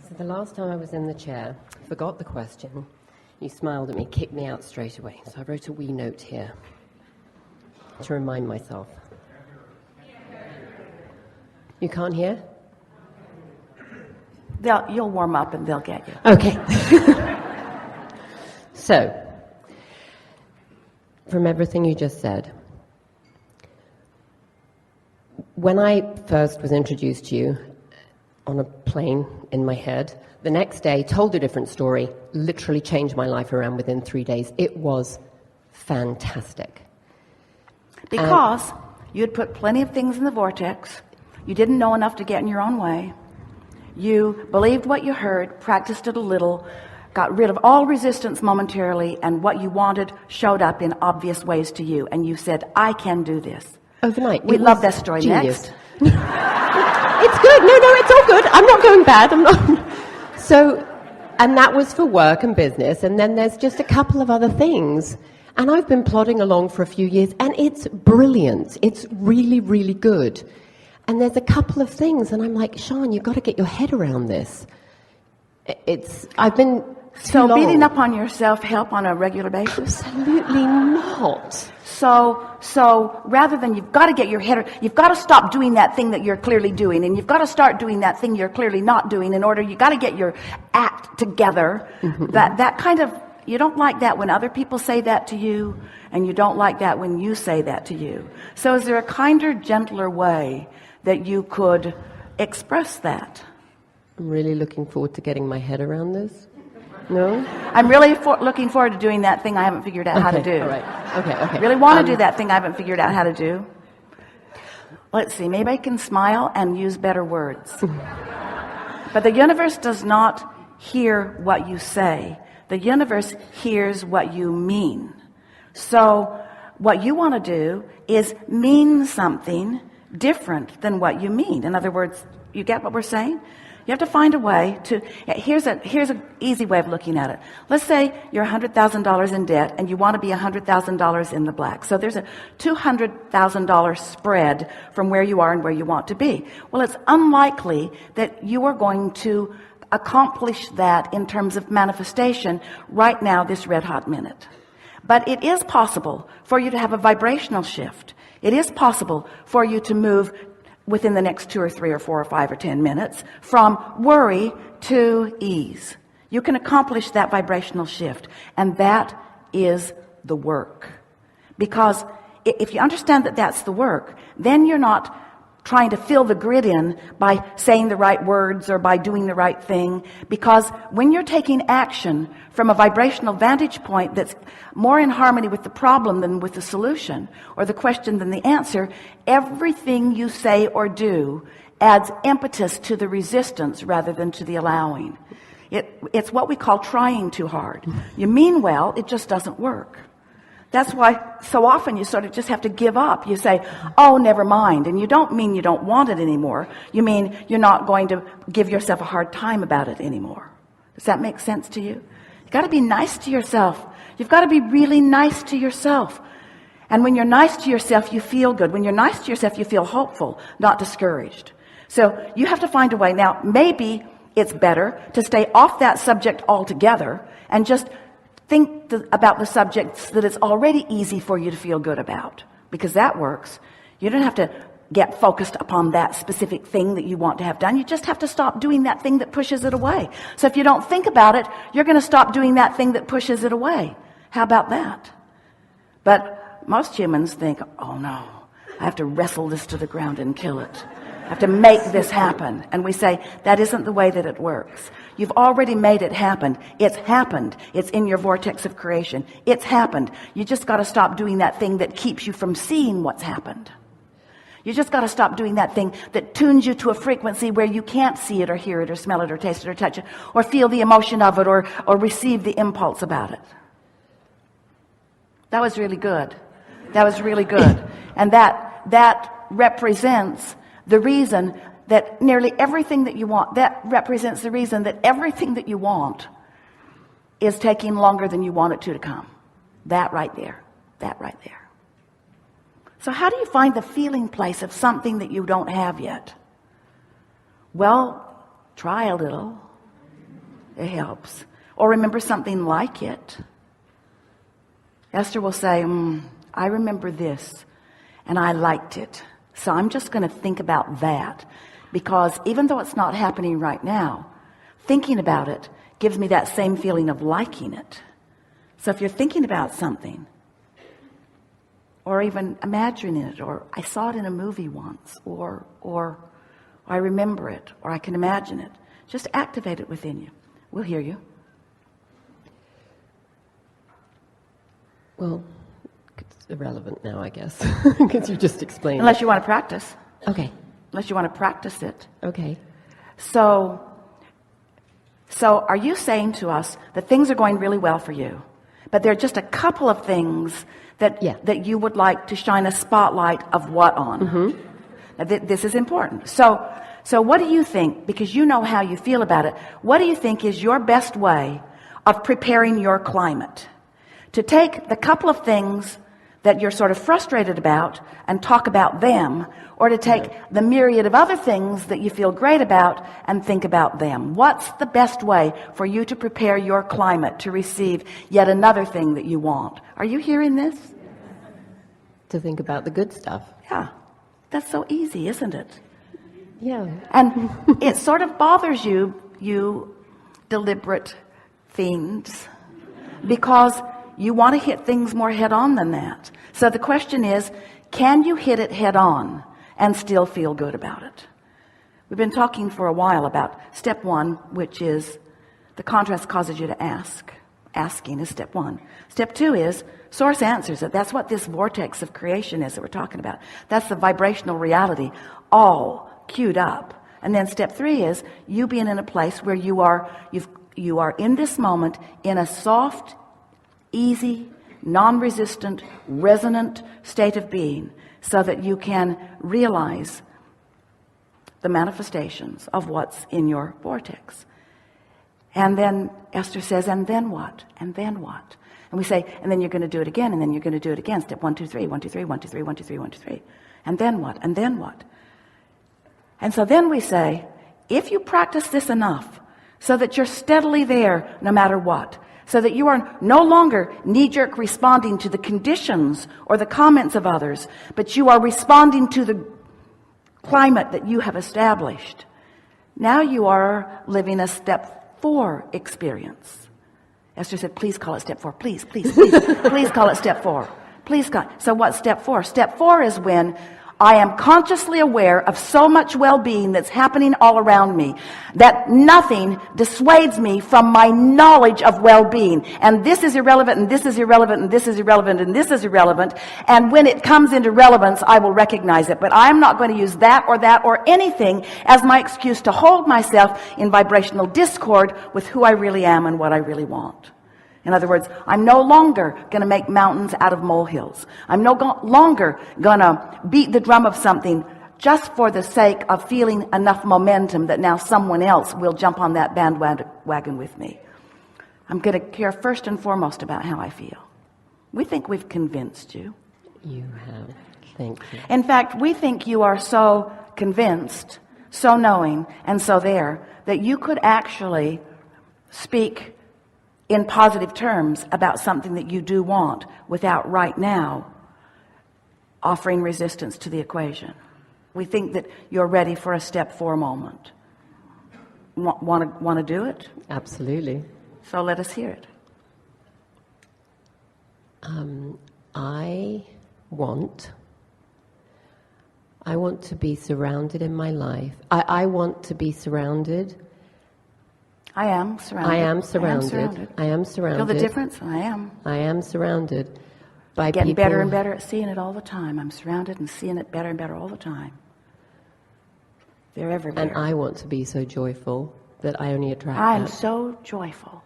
So the last time I was in the chair, forgot the question. You smiled at me, kicked me out straight away. So I wrote a wee note here to remind myself. You can't hear? You'll warm up and they'll get you. Okay. So, from everything you just said, when I first was introduced to you on a plane in my head, the next day told a different story, literally changed my life around within 3 days. It was fantastic. Because you'd put plenty of things in the vortex. You didn't know enough to get in your own way. You believed what you heard, practiced it a little, got rid of all resistance momentarily, and what you wanted showed up in obvious ways to you. And you said, I can do this. Overnight. We love that story. Genius. Next. It's good. No, it's all good. I'm not going bad. I'm not. So, and that was for work and business. And then there's just a couple of other things. And I've been plodding along for a few years, and it's brilliant. It's really, really good. And there's a couple of things, and I'm like, Sean, you've got to get your head around this. I've been So long. beating up on yourself help on a regular basis? Absolutely not. So rather than you've got to get your head, you've got to stop doing that thing that you're clearly doing, and you've got to start doing that thing you're clearly not doing in order, you got to get your act together. Mm-hmm. That kind of, you don't like that when other people say that to you, and you don't like that when you say that to you. So is there a kinder, gentler way that you could express that? I'm really looking forward to getting my head around this. No? I'm really looking forward to doing that thing I haven't figured out how to do. All right. Okay. Really want to do that thing I haven't figured out how to do. Let's see, maybe I can smile and use better words. But the universe does not hear what you say. The universe hears what you mean. So what you want to do is mean something different than what you mean. In other words, you get what we're saying? You have to find a way to, here's an easy way of looking at it. Let's say you're $100,000 in debt and you want to be $100,000 in the black. So there's a $200,000 spread from where you are and where you want to be. Well, it's unlikely that you are going to accomplish that in terms of manifestation right now, this red hot minute. But it is possible for you to have a vibrational shift. It is possible for you to move within the next 2 or 3 or 4 or 5 or 10 minutes from worry to ease. You can accomplish that vibrational shift, and that is the work. Because if you understand that that's the work, then you're not trying to fill the grid in by saying the right words or by doing the right thing. Because when you're taking action from a vibrational vantage point that's more in harmony with the problem than with the solution, or the question than the answer, everything you say or do adds impetus to the resistance rather than to the allowing. It's what we call trying too hard. You mean well, it just doesn't work. That's why so often you sort of just have to give up. You say, oh, never mind. And you don't mean you don't want it anymore. You mean you're not going to give yourself a hard time about it anymore. Does that make sense to you? You've got to be nice to yourself. You've got to be really nice to yourself. And when you're nice to yourself, you feel good. When you're nice to yourself, you feel hopeful, not discouraged. So you have to find a way. Now, maybe it's better to stay off that subject altogether and just think about the subjects that it's already easy for you to feel good about, because that works. You don't have to get focused upon that specific thing that you want to have done. You just have to stop doing that thing that pushes it away. So if you don't think about it, you're going to stop doing that thing that pushes it away. How about that? But most humans think, oh no, I have to wrestle this to the ground and kill it. I have to make this happen. And we say, that isn't the way that it works. You've already made it happen. It's happened. It's in your vortex of creation. It's happened. You just got to stop doing that thing that keeps you from seeing what's happened. You just got to stop doing that thing that tunes you to a frequency where you can't see it or hear it or smell it or taste it or touch it or feel the emotion of it or receive the impulse about it. That was really good. That was really good. And that represents the reason that nearly everything that you want, that represents the reason that everything that you want is taking longer than you want it to come. That right there. So how do you find the feeling place of something that you don't have yet? Well, try a little. It helps. Or remember something like it. Esther will say, I remember this, and I liked it. So I'm just going to think about that. Because even though it's not happening right now, thinking about it gives me that same feeling of liking it. So if you're thinking about something, or even imagining it, or I saw it in a movie once, or I remember it, or I can imagine it, just activate it within you. We'll hear you. Well, it's irrelevant now, I guess, because you just explained Unless it. you want to practice. Okay. Unless you want to practice it. Okay. So are you saying to us that things are going really well for you, but there are just a couple of things that you would like to shine a spotlight of what on? Mm-hmm. Now, this is important. So what do you think, because you know how you feel about it, what do you think is your best way of preparing your climate? To take the couple of things that you're sort of frustrated about and talk about them, or to take the myriad of other things that you feel great about and think about them. What's the best way for you to prepare your climate to receive yet another thing that you want? Are you hearing this? To think about the good stuff. Yeah, that's so easy, isn't it? Yeah. And it sort of bothers you deliberate fiends, because you want to hit things more head on than that. So the question is, can you hit it head on and still feel good about it? We've been talking for a while about step one, which is the contrast causes you to ask. Asking is step one. Step two is source answers it. That's what this vortex of creation is that we're talking about. That's the vibrational reality all queued up. And then step three is you being in a place where you are in this moment in a soft, easy, non-resistant, resonant state of being, so that you can realize the manifestations of what's in your vortex. And then Esther says, and then what? And then what? And we say, and then you're going to do it again, and then you're going to do it again. Step 1, 2, 3, 1, 2, 3, 1, 2, 3, 1, 2, 3, 1, 2, 3. And then what? And then what? And so then we say, if you practice this enough so that you're steadily there no matter what, so that you are no longer knee-jerk responding to the conditions or the comments of others, but you are responding to the climate that you have established, now you are living a step 4 experience. Esther said, please call it step 4. Please, please, please, please call it step 4. Please call. So what's step 4? Step 4 is when I am consciously aware of so much well-being that's happening all around me that nothing dissuades me from my knowledge of well-being. And this is irrelevant, and this is irrelevant, and this is irrelevant, and this is irrelevant. And when it comes into relevance, I will recognize it. But I'm not going to use that or anything as my excuse to hold myself in vibrational discord with who I really am and what I really want. In other words, I'm no longer going to make mountains out of molehills. I'm no longer going to beat the drum of something just for the sake of feeling enough momentum that now someone else will jump on that bandwagon with me. I'm going to care first and foremost about how I feel. We think we've convinced you. You have. Thank you. In fact, we think you are so convinced, so knowing, and so there, that you could actually speak in positive terms about something that you do want without right now offering resistance to the equation. We think that you're ready for a step 4 moment. Want to do it? Absolutely. So let us hear it. I want to be surrounded in my life. I want to be surrounded. I am surrounded. I am surrounded. I am surrounded. Feel the difference? I am. I am surrounded by Getting people. better and better at seeing it all the time. I'm surrounded and seeing it better and better all the time. They're everywhere. And I want to be so joyful that I only attract I'm that. so joyful.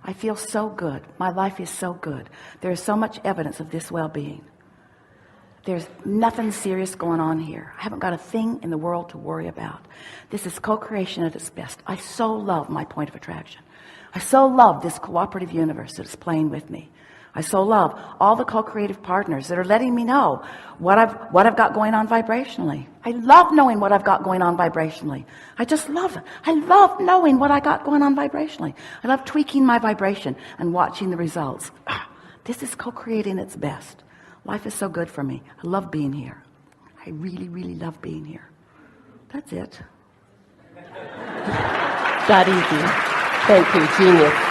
I feel so good. My life is so good. There is so much evidence of this well-being. There's nothing serious going on here. I haven't got a thing in the world to worry about. This is co-creation at its best. I so love my point of attraction. I so love this cooperative universe that is playing with me. I so love all the co-creative partners that are letting me know what I've got going on vibrationally. I love knowing what I've got going on vibrationally. I just love it. I love knowing what I got going on vibrationally. I love tweaking my vibration and watching the results. This is co-creating its best. Life is so good for me. I love being here. I really, really love being here. That's it. That easy. Thank you, genius.